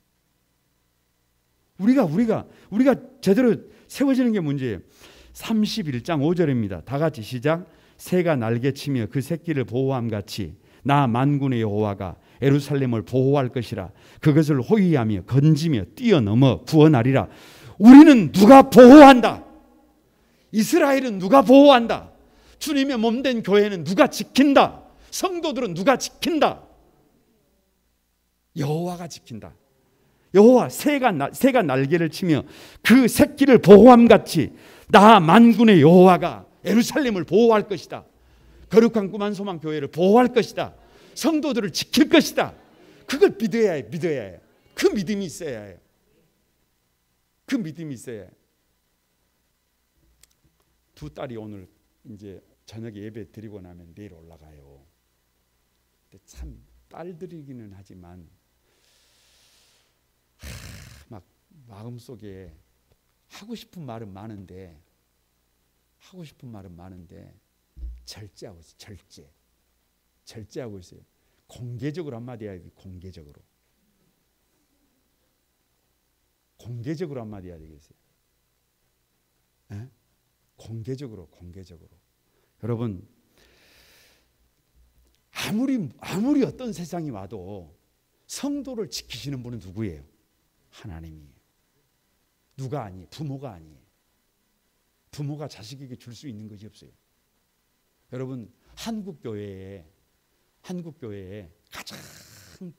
우리가 제대로 세워지는 게 문제예요. 31장 5절입니다. 다 같이 시작. 새가 날개치며 그 새끼를 보호함 같이 나 만군의 여호와가 예루살렘을 보호할 것이라. 그것을 호위하며 건지며 뛰어넘어 구원하리라. 우리는 누가 보호한다? 이스라엘은 누가 보호한다? 주님의 몸된 교회는 누가 지킨다? 성도들은 누가 지킨다? 여호와가 지킨다. 여호와, 새가 날개를 치며 그 새끼를 보호함 같이 나 만군의 여호와가 예루살렘을 보호할 것이다. 거룩한 꿈한 소망 교회를 보호할 것이다. 성도들을 지킬 것이다. 그걸 믿어야 해요. 그 믿음이 있어야 해요. 그 믿음이 있어야 해요. 두 딸이 오늘 이제 저녁에 예배 드리고 나면 내일 올라가요. 근데 참 딸들이기는 하지만 막 마음속에 하고 싶은 말은 많은데 절제하고 있어요. 절제하고 있어요. 공개적으로 한마디 해야 돼. 공개적으로 한마디 해야 되겠어요. 에? 공개적으로. 여러분, 아무리 어떤 세상이 와도 성도를 지키시는 분은 누구예요? 하나님이에요. 누가 아니에요? 부모가 아니에요. 부모가 자식에게 줄 수 있는 것이 없어요. 여러분, 한국교회에 가장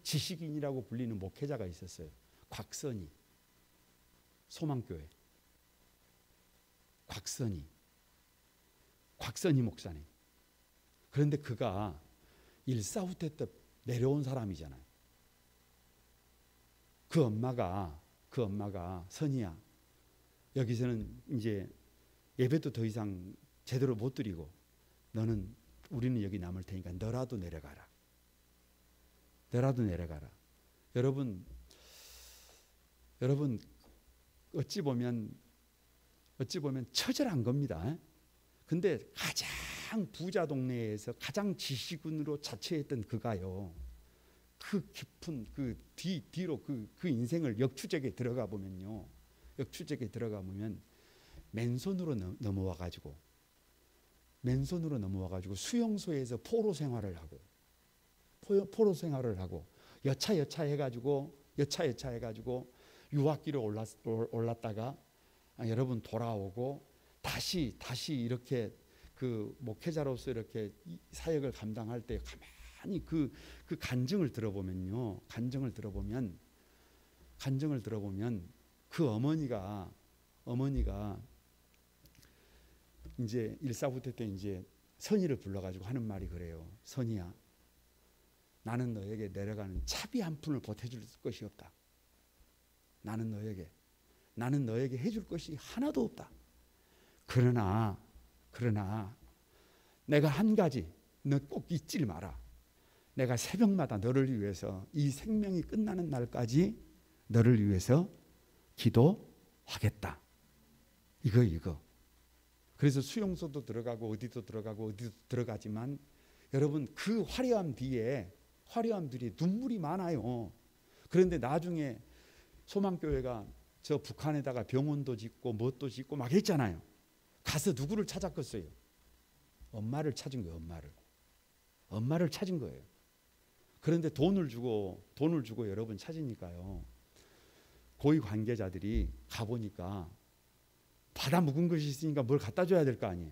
지식인이라고 불리는 목회자가 있었어요. 곽선희, 소망교회 곽선희 목사님. 그런데 그가 일사후퇴 때 내려온 사람이잖아요. 그 엄마가 선희야, 여기서는 이제 예배도 더 이상 제대로 못 드리고 우리는 여기 남을 테니까 너라도 내려가라. 여러분 어찌 보면 처절한 겁니다. 근데 가장 부자 동네에서 가장 지식인으로 자처했던 그가요, 그 깊은 그 뒤로 그 인생을 역추적에 들어가 보면 맨손으로 넘어와 가지고 수용소에서 포로 생활을 하고 여차 해가지고 유학기로 올랐다가 여러분 돌아오고 다시 이렇게 그 목회자로서 이렇게 사역을 감당할 때 가만히 그 간증을 들어보면 그 어머니가 이제 일사후퇴 때 이제 선희를 불러가지고 하는 말이 그래요. 선희야, 나는 너에게 내려가는 차비 한 푼을 보태줄 것이 없다. 나는 너에게 해줄 것이 하나도 없다. 그러나 내가 한 가지 너 꼭 잊지 마라. 내가 새벽마다 너를 위해서 이 생명이 끝나는 날까지 너를 위해서 기도하겠다. 이거. 그래서 수용소도 들어가고 어디도 들어가지만 여러분, 그 화려함 뒤에 눈물이 많아요. 그런데 나중에 소망교회가 저 북한에다가 병원도 짓고 뭣도 짓고 막 했잖아요. 가서 누구를 찾았겠어요? 엄마를 찾은 거예요. 엄마를 찾은 거예요. 그런데 돈을 주고 여러분 찾으니까요. 고위 관계자들이 가보니까 받아 묵은 것이 있으니까 뭘 갖다 줘야 될 거 아니에요.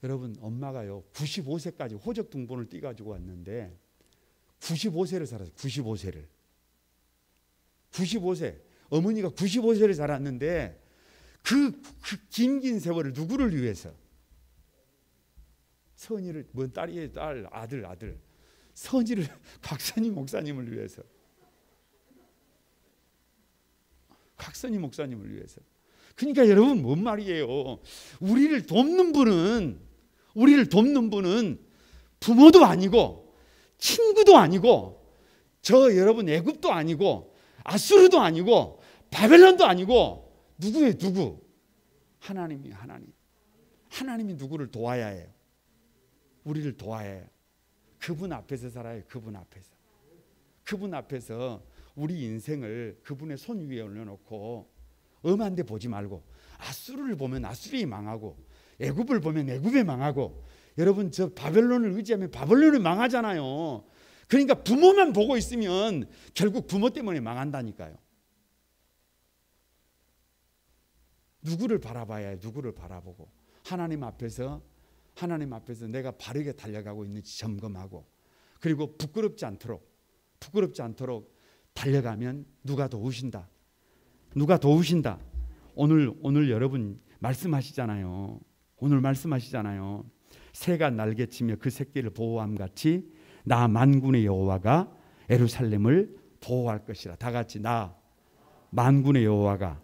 여러분 엄마가요 95세까지 호적등본을 띄가지고 왔는데 95세를 살았어요. 95세. 어머니가 95세를 살았는데 그 긴 세월을 누구를 위해서? 선의를 뭔 딸이에요. 아들. 선의를 곽선희 목사님을 위해서. 곽선희 목사님을 위해서. 그러니까 여러분 뭔 말이에요? 우리를 돕는 분은 부모도 아니고 친구도 아니고 여러분 애굽도 아니고 아수르도 아니고 바벨론도 아니고 누구예요? 누구? 하나님이 하나님이 누구를 도와야 해요? 우리를 도와야 해요. 그분 앞에서 살아요. 그분 앞에서 우리 인생을 그분의 손 위에 올려놓고 엄한 데 보지 말고 아수르를 보면 아수르이 망하고 애굽을 보면 애굽이 망하고 여러분 저 바벨론을 의지하면 바벨론이 망하잖아요. 그러니까 부모만 보고 있으면 결국 부모 때문에 망한다니까요. 누구를 바라봐야 해요. 누구를 바라보고 하나님 앞에서 내가 바르게 달려가고 있는지 점검하고 그리고 부끄럽지 않도록 달려가면 누가 도우신다. 오늘 여러분 말씀하시잖아요. 새가 날개치며 그 새끼를 보호함 같이 나 만군의 여호와가 예루살렘을 보호할 것이라. 다 같이 나 만군의 여호와가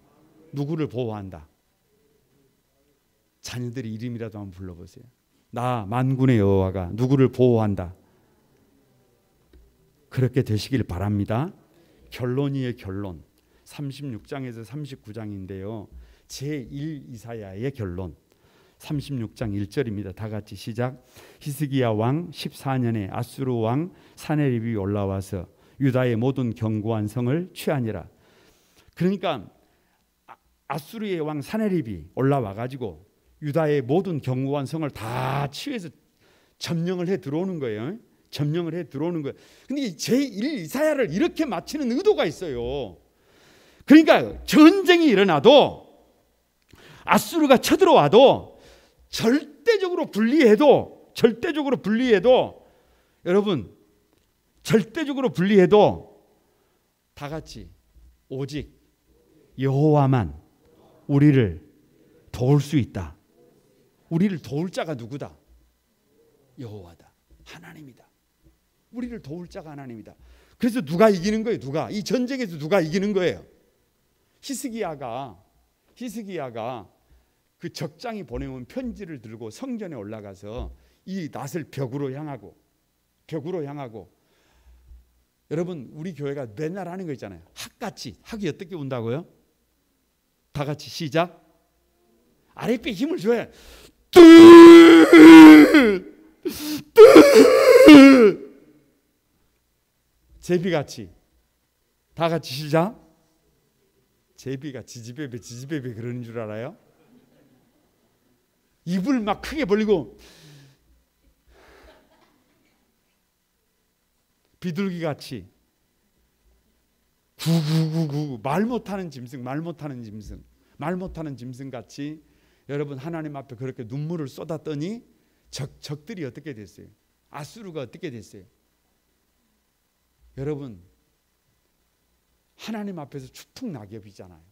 누구를 보호한다? 자녀들의 이름이라도 한번 불러보세요. 나 만군의 여호와가 누구를 보호한다. 그렇게 되시길 바랍니다. 결론이에요. 결론. 36장에서 39장인데요. 제1 이사야의 결론. 36장 1절입니다. 다 같이 시작. 히스기야 왕 14년에 아수르 왕 사네립이 올라와서 유다의 모든 견고한 성을 취하니라. 그러니까 아수르의 왕 사네립이 올라와 가지고 유다의 모든 견고한 성을 다 취해서 점령을 해 들어오는 거예요. 근데 제1 이사야를 이렇게 마치는 의도가 있어요. 그러니까 전쟁이 일어나도 아수르가 쳐들어와도 절대적으로 분리해도 여러분 절대적으로 분리해도 다 같이 오직 여호와만 우리를 도울 수 있다. 우리를 도울 자가 누구다? 여호와다. 하나님이다. 우리를 도울 자가 하나님이다. 그래서 누가 이기는 거예요? 이 전쟁에서 누가 이기는 거예요? 히스기야가 그 적장이 보내온 편지를 들고 성전에 올라가서 이 낫을 벽으로 향하고 여러분 우리 교회가 맨날 하는 거 있잖아요. 학이 어떻게 운다고요? 다 같이 시작. 아랫배에 힘을 줘야 제비같이 다 같이 시작. 제비가 지지배배 그러는 줄 알아요? 입을 막 크게 벌리고 비둘기같이 구구구구 말 못하는 짐승같이 여러분 하나님 앞에 그렇게 눈물을 쏟았더니 적들이 어떻게 됐어요? 아수르가 어떻게 됐어요? 여러분 하나님 앞에서 추풍 낙엽이잖아요.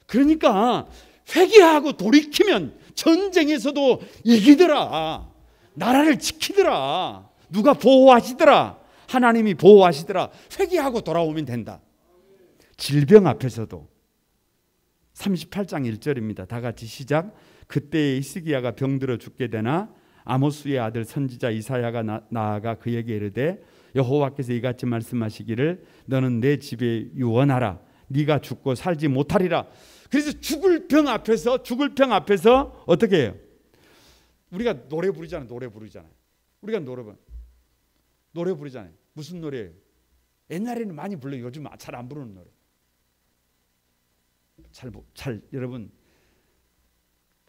그러니까 회개하고 돌이키면 전쟁에서도 이기더라. 나라를 지키더라. 누가 보호하시더라. 하나님이 보호하시더라. 회개하고 돌아오면 된다. 질병 앞에서도 38장 1절입니다. 다 같이 시작. 그때 히스기야가 병들어 죽게 되나 아모스의 아들 선지자 이사야가 나아가 그에게 이르되 여호와께서 이같이 말씀하시기를 너는 내 집에 유언하라. 네가 죽고 살지 못하리라. 그래서 죽을 병 앞에서 어떻게 해요? 우리가 노래 부르잖아요. 우리가 노래 부르잖아요. 무슨 노래예요? 옛날에는 많이 불러요. 요즘 잘 안 부르는 노래. 여러분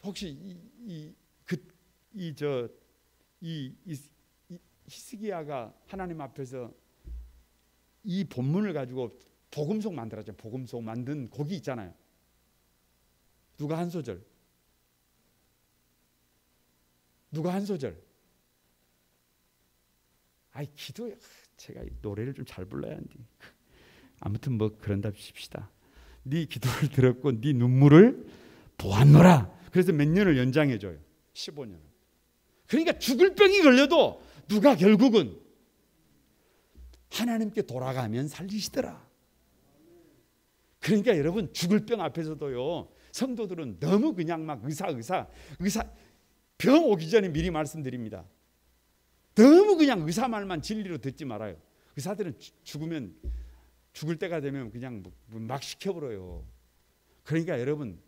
혹시 히스기야가 하나님 앞에서 이 본문을 가지고 복음속 만들었죠. 복음속 만든 곡이 있잖아요. 누가 한 소절? 기도요. 제가 노래를 좀 잘 불러야 하는데. 아무튼 뭐 그런다 칩시다. 네 기도를 들었고 네 눈물을 보았노라. 그래서 몇 년을 연장해 줘요. 15년. 그러니까 죽을 병이 걸려도 누가 결국은 하나님께 돌아가면 살리시더라. 그러니까 여러분 죽을 병 앞에서도요. 성도들은 너무 그냥 막 의사 병 오기 전에 미리 말씀드립니다. 너무 그냥 의사 말만 진리로 듣지 말아요. 의사들은 죽으면 죽을 때가 되면 그냥 막 시켜버려요. 그러니까 여러분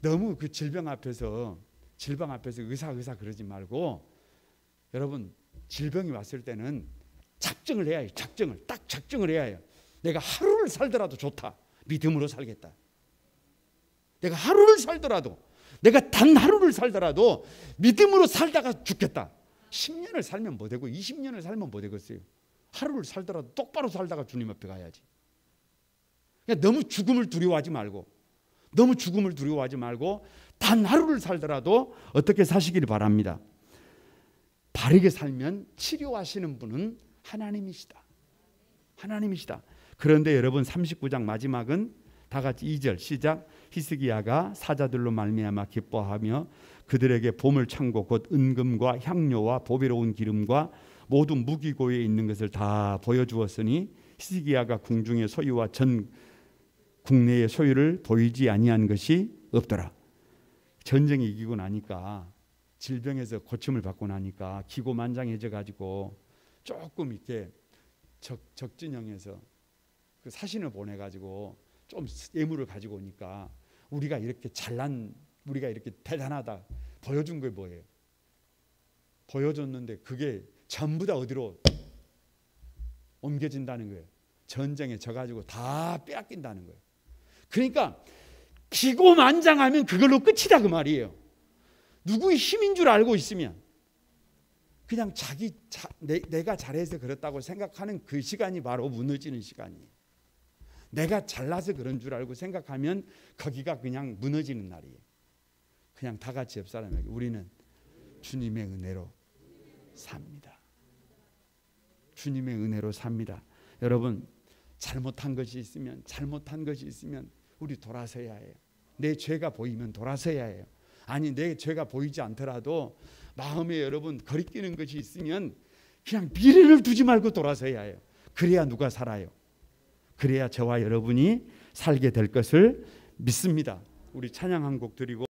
너무 그 질병 앞에서 의사 그러지 말고 여러분 질병이 왔을 때는 작정을 해야 해요. 작정을 해야 해요. 내가 하루를 살더라도 좋다. 믿음으로 살겠다. 내가 하루를 살더라도 내가 단 하루를 살더라도 믿음으로 살다가 죽겠다. 10년을 살면 뭐 되고 20년을 살면 뭐 되겠어요. 하루를 살더라도 똑바로 살다가 주님 앞에 가야지. 그러니까 너무 죽음을 두려워하지 말고 단 하루를 살더라도 어떻게 사시길 바랍니다. 바르게 살면 치료하시는 분은 하나님이시다. 그런데 여러분 39장 마지막은 다 같이 2절 시작. 히스기야가 사자들로 말미암아 기뻐하며 그들에게 보물 창고 곧 은금과 향료와 보배로운 기름과 모든 무기고에 있는 것을 다 보여주었으니 히스기야가 궁중의 소유와 전 국내의 소유를 보이지 아니한 것이 없더라. 전쟁이 이기고 나니까 질병에서 고침을 받고 나니까 기고만장해져 가지고 조금 이렇게 적진형에서 그 사신을 보내 가지고 좀 예물을 가지고 오니까 우리가 이렇게 대단하다 보여준 게 뭐예요? 보여줬는데 그게 전부 다 어디로 옮겨진다는 거예요. 전쟁에 져가지고 다 빼앗긴다는 거예요. 그러니까 기고만장하면 그걸로 끝이다 그 말이에요. 누구의 힘인 줄 알고 있으면 그냥 내가 잘해서 그렇다고 생각하는 그 시간이 바로 무너지는 시간이에요. 내가 잘나서 그런 줄 알고 생각하면 거기가 그냥 무너지는 날이에요. 그냥 다 같이 옆 사람에게 우리는 주님의 은혜로 삽니다. 주님의 은혜로 삽니다. 여러분 잘못한 것이 있으면 우리 돌아서야 해요. 내 죄가 보이면 돌아서야 해요. 아니 내 죄가 보이지 않더라도 마음에 여러분 거리끼는 것이 있으면 그냥 미래를 두지 말고 돌아서야 해요. 그래야 누가 살아요. 그래야 저와 여러분이 살게 될 것을 믿습니다. 우리 찬양 한 곡 드리고